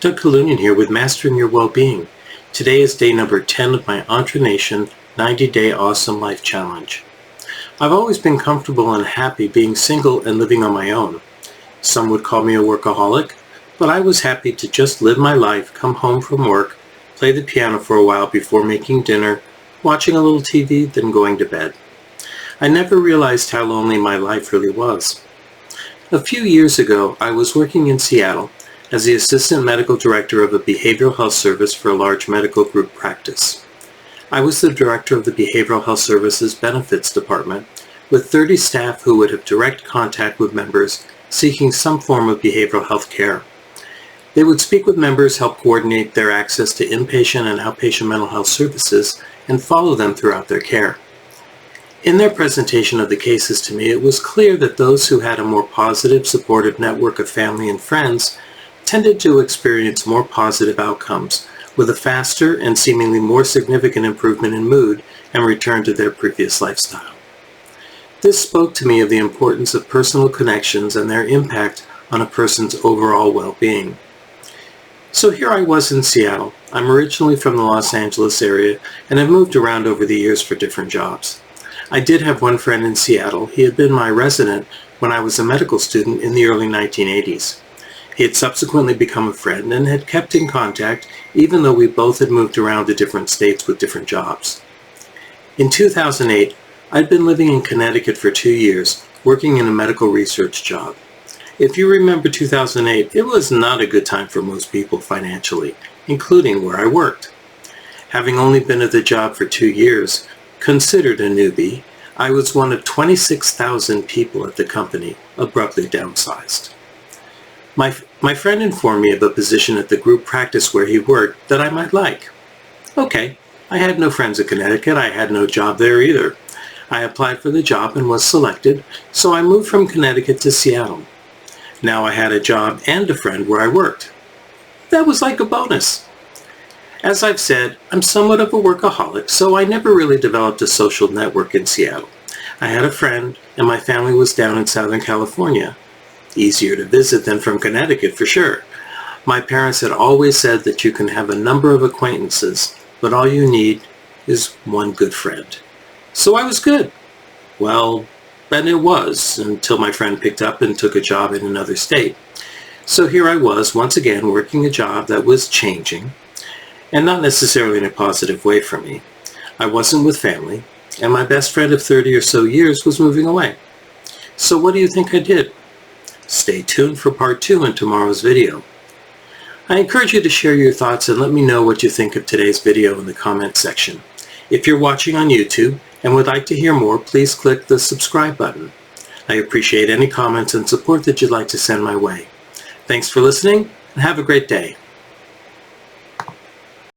Doug Kalunian here with Mastering Your Wellbeing. Today is day number 10 of my Entre-Nation 90-Day Awesome Life Challenge. I've always been comfortable and happy being single and living on my own. Some would call me a workaholic, but I was happy to just live my life, come home from work, play the piano for a while before making dinner, watching a little TV, then going to bed. I never realized how lonely my life really was. A few years ago, I was working in Seattle as the assistant medical director of a behavioral health service for a large medical group practice. I was the director of the Behavioral Health Services Benefits Department with 30 staff who would have direct contact with members seeking some form of behavioral health care. They would speak with members, help coordinate their access to inpatient and outpatient mental health services, and follow them throughout their care. In their presentation of the cases to me, it was clear that those who had a more positive, supportive network of family and friends tended to experience more positive outcomes, with a faster and seemingly more significant improvement in mood and return to their previous lifestyle. This spoke to me of the importance of personal connections and their impact on a person's overall well-being. So here I was in Seattle. I'm originally from the Los Angeles area and have moved around over the years for different jobs. I did have one friend in Seattle. He had been my resident when I was a medical student in the early 1980s. He had subsequently become a friend and had kept in contact even though we both had moved around to different states with different jobs. In 2008, I'd been living in Connecticut for 2 years, working in a medical research job. If you remember 2008, it was not a good time for most people financially, including where I worked. Having only been at the job for 2 years, considered a newbie, I was one of 26,000 people at the company, abruptly downsized. My friend informed me of a position at the group practice where he worked that I might like. Okay, I had no friends in Connecticut, I had no job there either. I applied for the job and was selected, so I moved from Connecticut to Seattle. Now I had a job and a friend where I worked. That was like a bonus. As I've said, I'm somewhat of a workaholic, so I never really developed a social network in Seattle. I had a friend, and my family was down in Southern California. Easier to visit than from Connecticut for sure. My parents had always said that you can have a number of acquaintances, but all you need is one good friend. So I was good. Well, and it was, until my friend picked up and took a job in another state. So here I was, once again, working a job that was changing, and not necessarily in a positive way for me. I wasn't with family, and my best friend of 30 or so years was moving away. So what do you think I did? Stay tuned for part 2 in tomorrow's video. I encourage you to share your thoughts and let me know what you think of today's video in the comment section. If you're watching on YouTube and would like to hear more, please click the subscribe button. I appreciate any comments and support that you'd like to send my way. Thanks for listening, and have a great day.